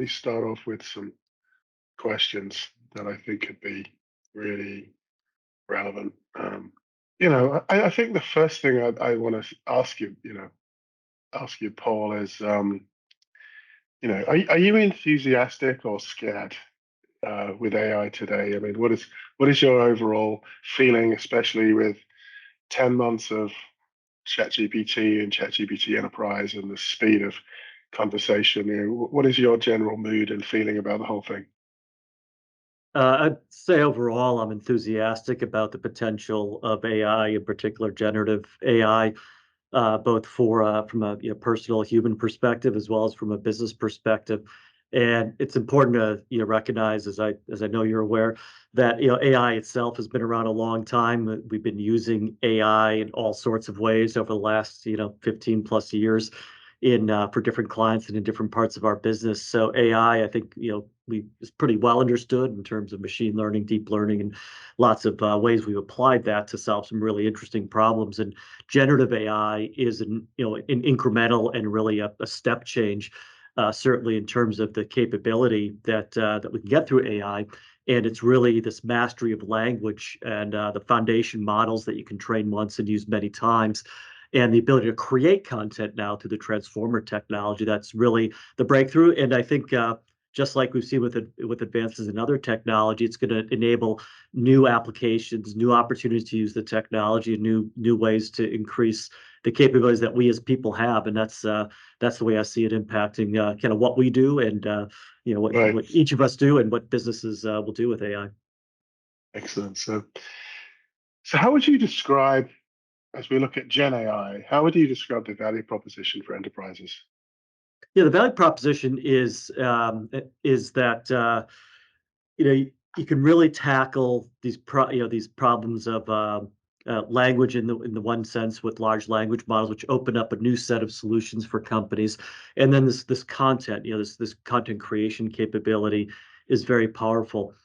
me start off with some questions that I think could be really relevant. I think the first thing I want to ask you, Paul, is, are you enthusiastic or scared with AI today? I mean, what is your overall feeling, especially with 10 months of ChatGPT and ChatGPT Enterprise and the speed of conversation? What is your general mood and feeling about the whole thing? I'd say overall, I'm enthusiastic about the potential of AI, in particular generative AI, both from a personal human perspective as well as from a business perspective. And it's important to recognize, as I know you're aware, that AI itself has been around a long time. We've been using AI in all sorts of ways over the last 15 plus years in for different clients and in different parts of our business. So AI, I think we is pretty well understood in terms of machine learning, deep learning, and lots of ways we've applied that to solve some really interesting problems. And generative AI is an incremental and really a step change, certainly in terms of the capability that we can get through AI. And it's really this mastery of language and the foundation models that you can train once and use many times, and the ability to create content now through the transformer technology. That's really the breakthrough. And I think just like we've seen with advances in other technology, it's going to enable new applications, new opportunities to use the technology, and new ways to increase the capabilities that we as people have. And that's the way I see it impacting kind of what we do, and Right. what each of us do, and what businesses will do with AI. Excellent. So how would you describe, as we look at Gen AI, how would you describe the value proposition for enterprises? Yeah, the value proposition is that you can really tackle these problems of language in the one sense with large language models, which open up a new set of solutions for companies. And then this content, this content creation capability is very powerful.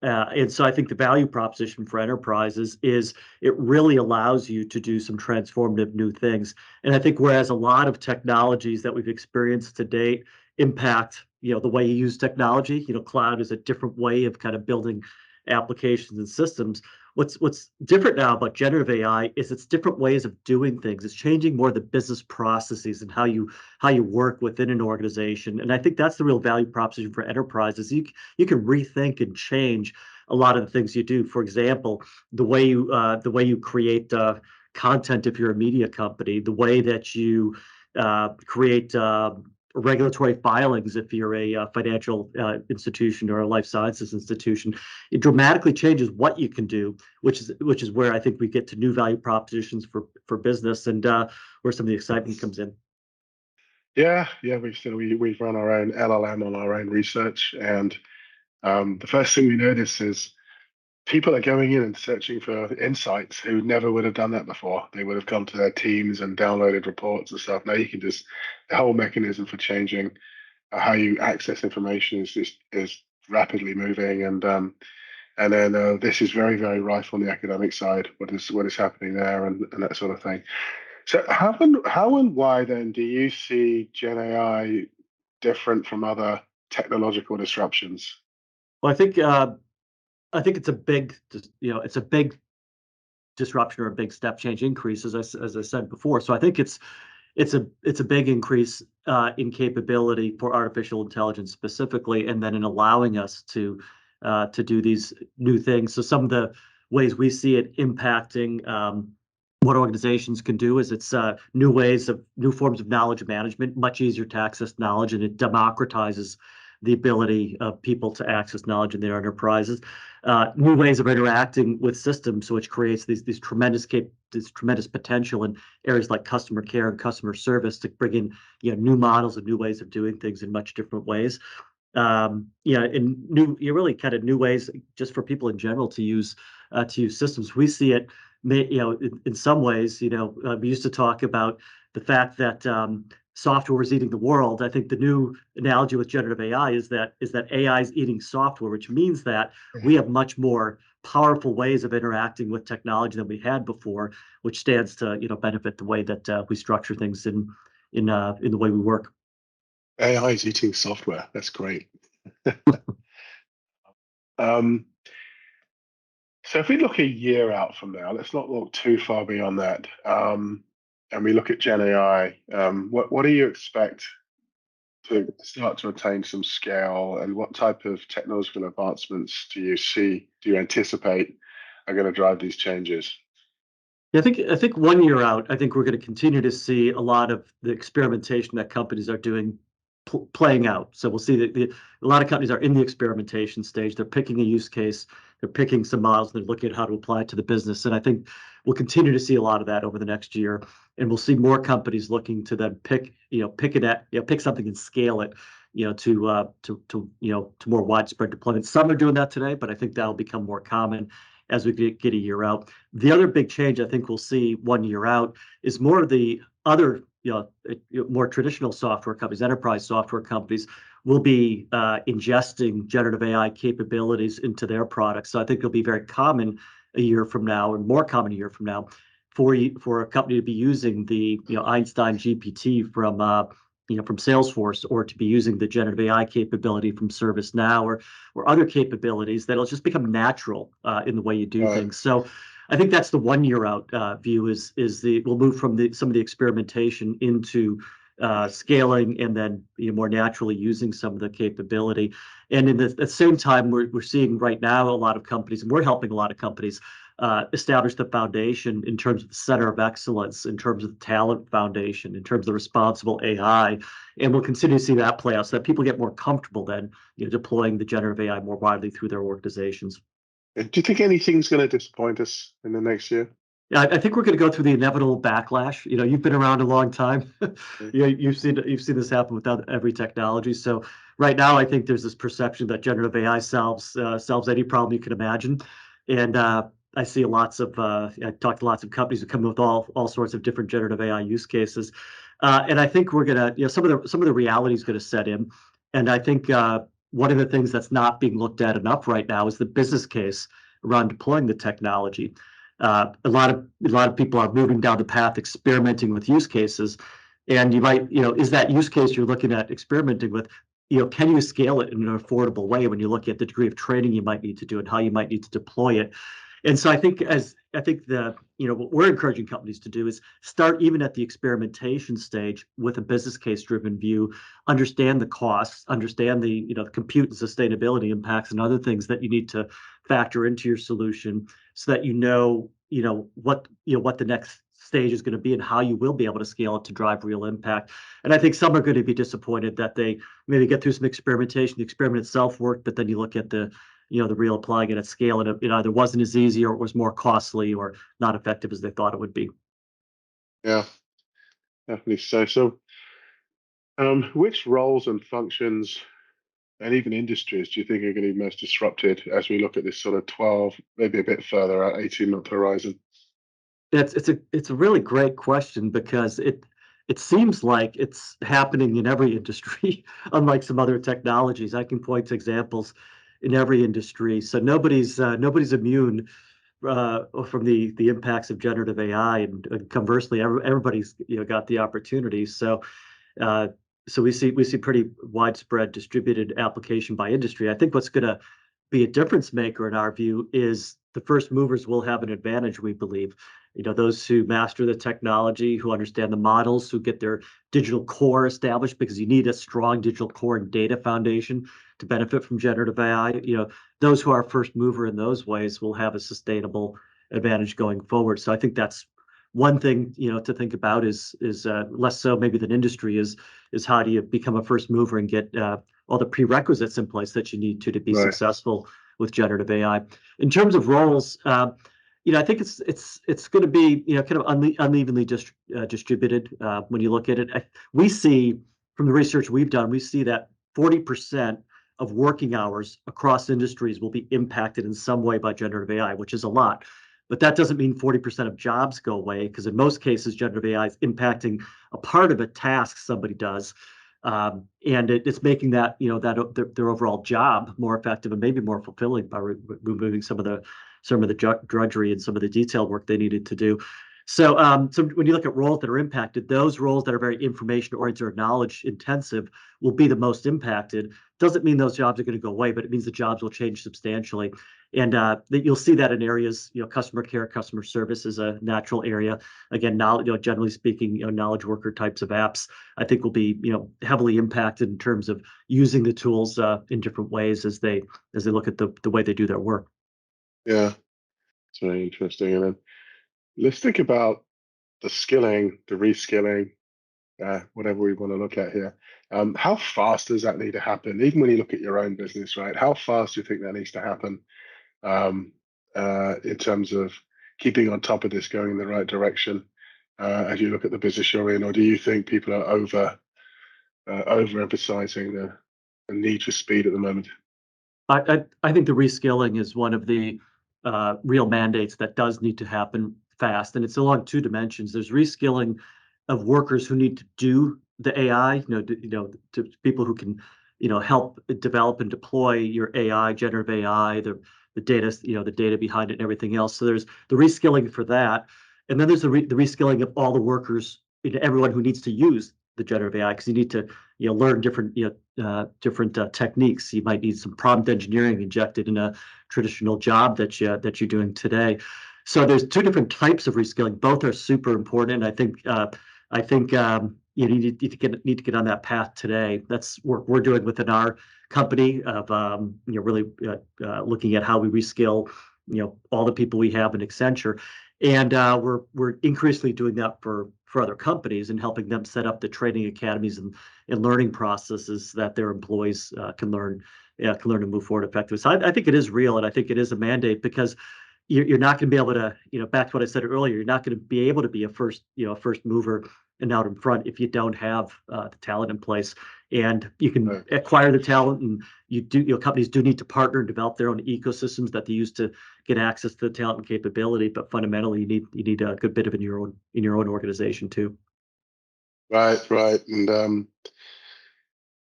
And so I think the value proposition for enterprises is it really allows you to do some transformative new things. And I think whereas a lot of technologies that we've experienced to date impact, the way you use technology, cloud is a different way of kind of building applications and systems. What's different now about generative AI is it's different ways of doing things. It's changing more the business processes and how you work within an organization. And I think that's the real value proposition for enterprises. You can rethink and change a lot of the things you do. For example, the way you create content if you're a media company, the way that you create regulatory filings if you're a financial institution or a life sciences institution. It dramatically changes what you can do, which is where I think we get to new value propositions for business, and where some of the excitement comes in. Yeah, we've run our own LLM on our own research, and the first thing we notice is people are going in and searching for insights who never would have done that before. They would have come to their teams and downloaded reports and stuff. Now you can the whole mechanism for changing how you access information is rapidly moving, and then this is very, very rife on the academic side. What is happening there, and that sort of thing. So how and why then do you see Gen AI different from other technological disruptions? Well, I think it's a big disruption or a big step change increase, as I said before. So I think it's a big increase in capability for artificial intelligence specifically, and then in allowing us to do these new things. So some of the ways we see it impacting what organizations can do is it's new forms of knowledge management, much easier to access knowledge, and it democratizes the ability of people to access knowledge in their enterprises. New ways of interacting with systems, which creates these tremendous potential in areas like customer care and customer service to bring in new models and new ways of doing things in much different ways. And really kind of new ways just for people in general to use systems. We see it, in some ways. We used to talk about the fact that software is eating the world. I think the new analogy with generative AI is that AI is eating software, which means that we have much more powerful ways of interacting with technology than we had before, which stands to benefit the way that we structure things in the way we work. AI is eating software. That's great. Um, so if we look a year out from now, let's not look too far beyond that, and we look at Gen AI, what do you expect to start to attain some scale, and what type of technological advancements do you anticipate are going to drive these changes? Yeah, I think 1 year out, I think we're going to continue to see a lot of the experimentation that companies are doing playing out. So we'll see that a lot of companies are in the experimentation stage. They're picking a use case, they're picking some models, and they're looking at how to apply it to the business. And I think we'll continue to see a lot of that over the next year. And we'll see more companies looking to then pick something and scale it, to more widespread deployment. Some are doing that today, but I think that'll become more common as we get a year out. The other big change I think we'll see 1 year out is more of the other, more traditional software companies, enterprise software companies, will be ingesting generative AI capabilities into their products. So I think it'll be very common a year from now, and more common a year from now, for a company to be using the Einstein GPT from Salesforce, or to be using the generative AI capability from ServiceNow, or other capabilities that'll just become natural in the way you do Right. things. So I think that's the 1 year out view, we'll move from some of the experimentation into scaling, and then more naturally using some of the capability. And at the same time, we're seeing right now a lot of companies, and we're helping a lot of companies establish the foundation in terms of the center of excellence, in terms of the talent foundation, in terms of responsible AI. And we'll continue to see that play out so that people get more comfortable then deploying the generative AI more widely through their organizations. Do you think anything's going to disappoint us in the next year? Yeah, I think we're going to go through the inevitable backlash. You've been around a long time. Yeah. You've seen this happen with every technology. So right now, I think there's this perception that generative AI solves any problem you can imagine, and I see I talk to lots of companies who come with all sorts of different generative AI use cases, and I think we're gonna, some of the reality is going to set in, and I think one of the things that's not being looked at enough right now is the business case around deploying the technology. A lot of people are moving down the path experimenting with use cases, and is that use case you're looking at experimenting with, can you scale it in an affordable way when you look at the degree of training you might need to do and how you might need to deploy it? And so what we're encouraging companies to do is start even at the experimentation stage with a business case driven view, understand the costs, understand the compute and sustainability impacts and other things that you need to factor into your solution, so that what the next stage is going to be and how you will be able to scale it to drive real impact. And I think some are going to be disappointed that they maybe get through some experimentation, the experiment itself worked, but then you look at the real applying it at scale, and it either wasn't as easy, or it was more costly, or not effective as they thought it would be. Yeah, definitely so. So, which roles and functions and even industries do you think are going to be most disrupted as we look at this sort of 12, maybe a bit further out, 18-month horizon? It's a really great question, because it seems like it's happening in every industry, unlike some other technologies. I can point to examples in every industry. So nobody's immune from the impacts of generative AI, and conversely, everybody's got the opportunity. Uh, so we see pretty widespread distributed application by industry. I think what's going to be a difference maker in our view is the first movers will have an advantage, we believe. Those who master the technology, who understand the models, who get their digital core established, because you need a strong digital core and data foundation to benefit from generative AI. Those who are first mover in those ways will have a sustainable advantage going forward. So I think that's one thing to think about, is less so maybe than industry, is how do you become a first mover and get all the prerequisites in place that you need to be Right. successful with generative AI. In terms of roles, I think it's going to be kind of unevenly distributed when you look at it. We see from the research we've done, we see that 40% of working hours across industries will be impacted in some way by generative AI, which is a lot. But that doesn't mean 40% of jobs go away, because in most cases, generative AI is impacting a part of a task somebody does, and it's making that their overall job more effective and maybe more fulfilling by removing some of the drudgery and some of the detailed work they needed to do. So when you look at roles that are impacted, those roles that are very information oriented or knowledge intensive will be the most impacted. Doesn't mean those jobs are going to go away, but it means the jobs will change substantially. And that you'll see that in areas, customer care, customer service is a natural area. Again, now, generally speaking, knowledge worker types of apps, I think will be, heavily impacted in terms of using the tools in different ways as they look at the way they do their work. Yeah, it's very interesting. And then let's think about the skilling, the reskilling, whatever we want to look at here. How fast does that need to happen? Even when you look at your own business, right? How fast do you think that needs to happen um, in terms of keeping on top of this, going in the right direction as you look at the business you're in? Or do you think people are overemphasizing the need for speed at the moment? I think the reskilling is one of the real mandates that does need to happen fast, and it's along two dimensions. There's reskilling of workers who need to do the AI, to people who can, help develop and deploy your AI, generative AI, the data, the data behind it and everything else. So there's the reskilling for that, and then there's the reskilling of all the workers, everyone who needs to use the generative AI, because you need to, learn different, different techniques. You might need some prompt engineering injected in a traditional job that you're doing today. So there's two different types of reskilling. Both are super important. I think you need to get on that path today. That's what we're doing within our company of really looking at how we reskill all the people we have in Accenture, and we're increasingly doing that for other companies and helping them set up the training academies and learning processes that their employees can learn and move forward effectively. So I think it is real, and I think it is a mandate, because you're not going to be able to, back to what I said earlier, you're not going to be able to be a first mover and out in front if you don't have the talent in place. And you can acquire the talent, and companies do need to partner and develop their own ecosystems that they use to get access to the talent and capability. But fundamentally, you need a good bit of it in your own organization too. Right, right. And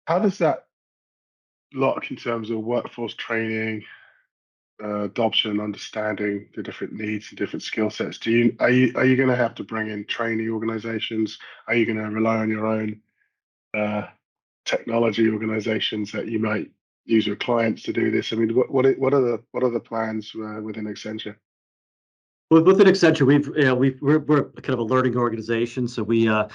how does that look in terms of workforce training, adoption, understanding the different needs and different skill sets? Are you going to have to bring in training organizations? Are you going to rely on your own uh, technology organizations that you might use your clients to do this? I mean, what are the plans within Accenture? Within Accenture, we're kind of a learning organization, so one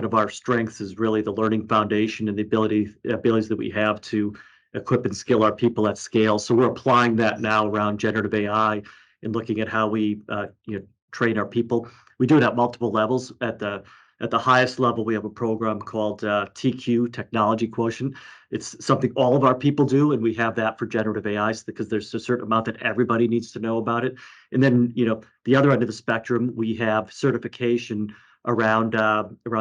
of our strengths is really the learning foundation and the abilities that we have to equip and skill our people at scale. So we're applying that now around generative AI and looking at how we train our people. We do it at multiple levels. At the highest level, we have a program called TQ, Technology Quotient. It's something all of our people do, and we have that for generative AI because there's a certain amount that everybody needs to know about it. And then, the other end of the spectrum, we have certification around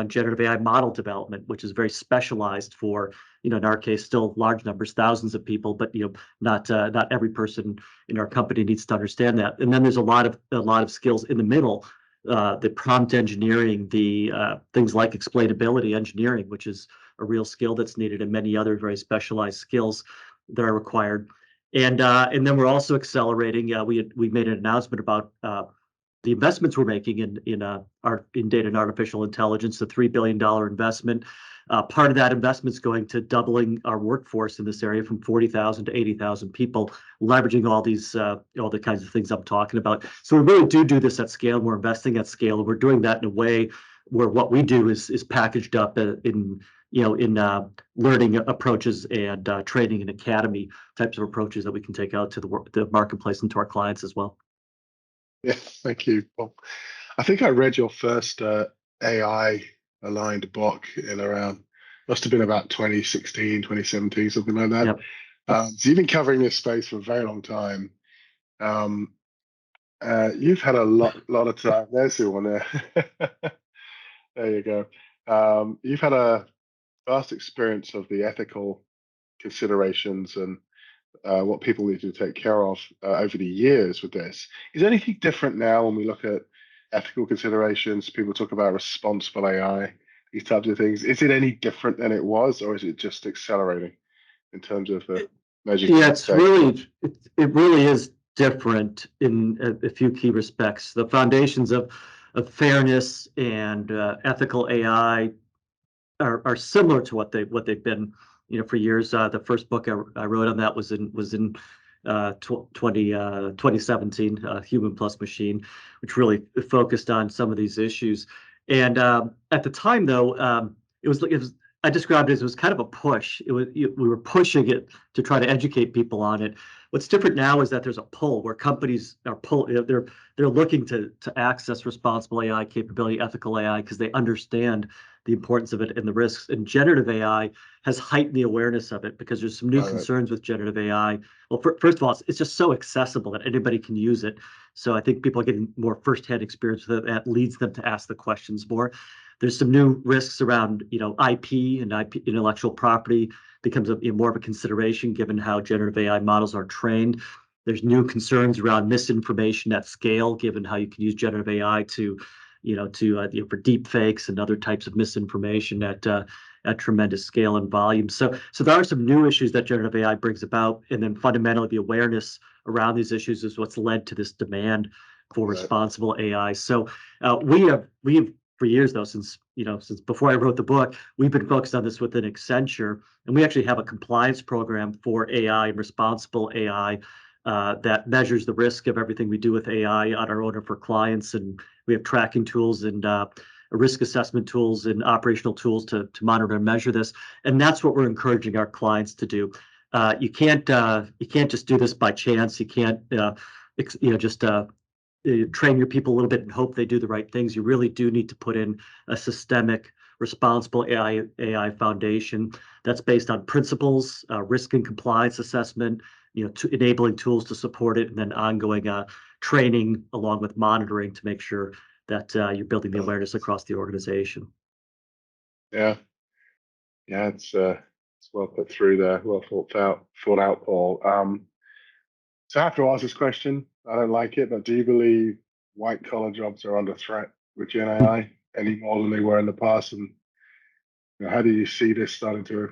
generative AI model development, which is very specialized for, in our case, still large numbers, thousands of people, but not every person in our company needs to understand that. And then there's a lot of skills in the middle, the prompt engineering, the things like explainability engineering, which is a real skill that's needed, and many other very specialized skills that are required. And then we're also accelerating. We made an announcement about the investments we're making in data and artificial intelligence, the $3 billion investment. Part of that investment is going to doubling our workforce in this area from 40,000 to 80,000 people, leveraging all the kinds of things I'm talking about. So we really do this at scale. We're investing at scale, and we're doing that in a way where what we do is packaged up in learning approaches and training and academy types of approaches that we can take out to the marketplace and to our clients as well. Yeah, thank you, Paul. I think I read your first AI aligned book in around, must have been about 2016, 2017, something like that. Yep. So you've been covering this space for a very long time. Um, you've had a lot of time. There's the one there. There you go. You've had a vast experience of the ethical considerations and what people need to take care of over the years with this. Is there anything different now when we look at ethical considerations? People talk about responsible AI, these types of things. Is it any different than it was, or is it just accelerating in terms of the measures you Yeah, need to take? it really is different in a few key respects. The foundations of fairness and ethical AI are similar to what they've been, for years. The first book I wrote on that was in 2017, Human Plus Machine, which really focused on some of these issues. And at the time, though, it was I described it as it was kind of a push. We were pushing it to try to educate people on it. What's different now is that there's a pull where companies are they're looking to access responsible AI capability, ethical AI, because they understand the importance of it and the risks. And generative AI has heightened the awareness of it because there's some new concerns with generative AI. Well, first of all, it's just so accessible that anybody can use it. So I think people are getting more firsthand experience with it. That leads them to ask the questions more. There's some new risks around, IP and IP intellectual property becomes more of a consideration given how generative AI models are trained. There's new concerns around misinformation at scale, given how you can use generative AI to for deep fakes and other types of misinformation at tremendous scale and volume. So there are some new issues that generative AI brings about, and then fundamentally the awareness around these issues is what's led to this demand for responsible AI. So we have for years, though, since before I wrote the book, we've been focused on this within Accenture, and we actually have a compliance program for AI and responsible AI that measures the risk of everything we do with AI on our own or for clients. And we have tracking tools and risk assessment tools and operational tools to monitor and measure this. And that's what we're encouraging our clients to do. You can't just do this by chance. You can't just train your people a little bit and hope they do the right things. You really do need to put in a systemic, responsible AI foundation that's based on principles, risk and compliance assessment, enabling tools to support it, and then ongoing training along with monitoring to make sure that you're building the awareness across the organization. Yeah, it's well put through there, well thought out, Paul. So I have to ask this question. I don't like it, but do you believe white collar jobs are under threat with Gen AI any more than they were in the past? And how do you see this starting to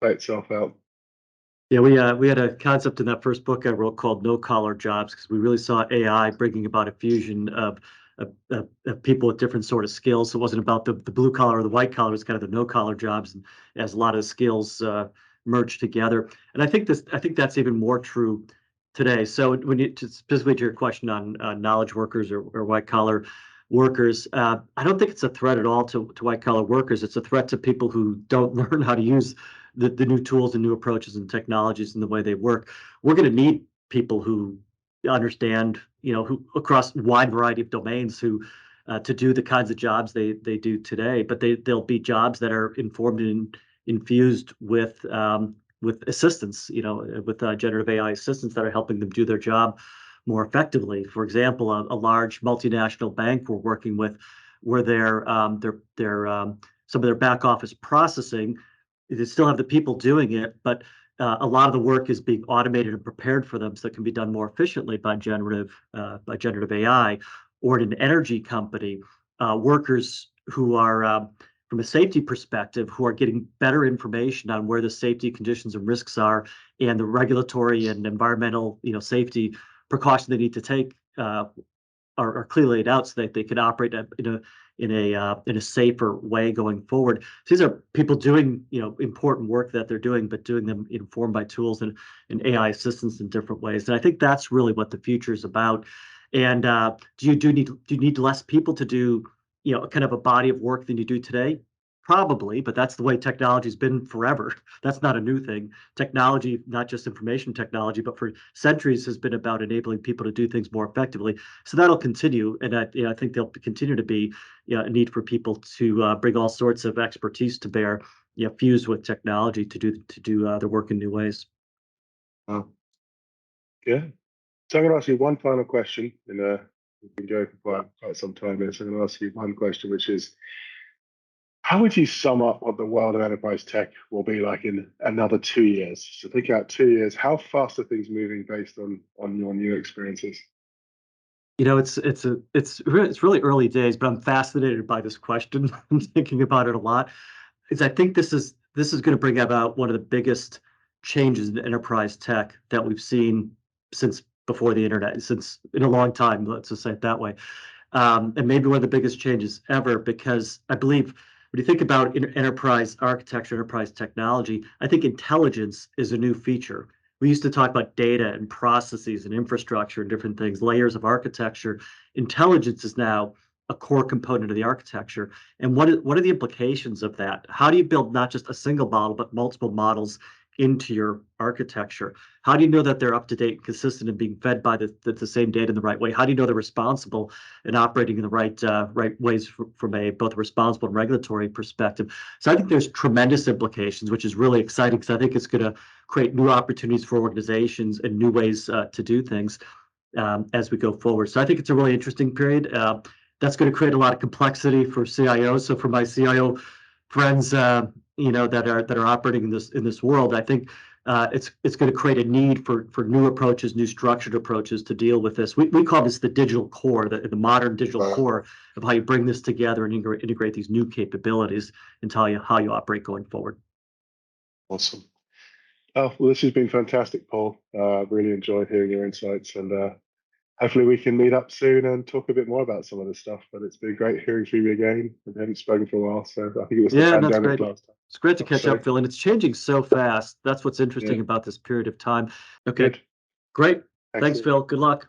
play itself out? Yeah, we had a concept in that first book I wrote called no collar jobs, because we really saw AI bringing about a fusion of people with different sort of skills. So it wasn't about the blue collar or the white collar; it was kind of the no collar jobs, and as a lot of skills merged together. And I think that's even more true today. So when specifically to your question on knowledge workers or white collar workers, I don't think it's a threat at all to white collar workers. It's a threat to people who don't learn how to use the new tools and new approaches and technologies and the way they work. We're going to need people who understand, who across a wide variety of domains, who to do the kinds of jobs they do today. But they'll be jobs that are informed and infused with assistance, with generative AI assistants that are helping them do their job more effectively. For example, a large multinational bank we're working with, where some of their back office processing, they still have the people doing it, but a lot of the work is being automated and prepared for them so it can be done more efficiently by generative AI. Or in an energy company, workers who are from a safety perspective, who are getting better information on where the safety conditions and risks are, and the regulatory and environmental, safety precautions they need to take are clearly laid out so that they can operate in a safer way going forward. So these are people doing important work that they're doing, but doing them informed by tools and AI assistance in different ways. And I think that's really what the future is about. And do you need less people to do kind of a body of work than you do today? Probably, but that's the way technology's been forever. That's not a new thing. Technology, not just information technology, but for centuries has been about enabling people to do things more effectively. So that'll continue, and I think there'll continue to be a need for people to bring all sorts of expertise to bear, fused with technology to do their work in new ways. Oh, yeah. So I'm going to ask you one final question, and we've been going for quite some time here. So I'm going to ask you one question, which is, how would you sum up what the world of enterprise tech will be like in another 2 years? So think out 2 years. How fast are things moving based on your new experiences? It's really early days, but I'm fascinated by this question. I'm thinking about it a lot. I think this is going to bring about one of the biggest changes in enterprise tech that we've seen since before the internet, since in a long time, let's just say it that way. And maybe one of the biggest changes ever, because I believe when you think about enterprise architecture, enterprise technology, I think intelligence is a new feature. We used to talk about data and processes and infrastructure and different things, layers of architecture. Intelligence is now a core component of the architecture. And what are the implications of that? How do you build not just a single model, but multiple models into your architecture? How do you know that they're up to date and consistent and being fed by the same data in the right way? How do you know they're responsible and operating in the right ways from a both responsible and regulatory perspective? So I think there's tremendous implications, which is really exciting, because I think it's going to create new opportunities for organizations and new ways to do things as we go forward. So I think it's a really interesting period. That's going to create a lot of complexity for CIOs. So for my CIO friends, that are operating in this world, I think it's going to create a need for new approaches, new structured approaches to deal with this. We call this the digital core, the modern digital core of how you bring this together and integrate these new capabilities into how you operate going forward. Awesome. Oh, well, this has been fantastic, Paul. Really enjoyed hearing your insights, and hopefully we can meet up soon and talk a bit more about some of this stuff. But it's been great hearing from you again. We haven't spoken for a while, so I think it was the pandemic last time. It's great to catch up, Phil, and it's changing so fast. That's what's interesting about this period of time. Okay, Good. great. Thanks, Phil. Good luck.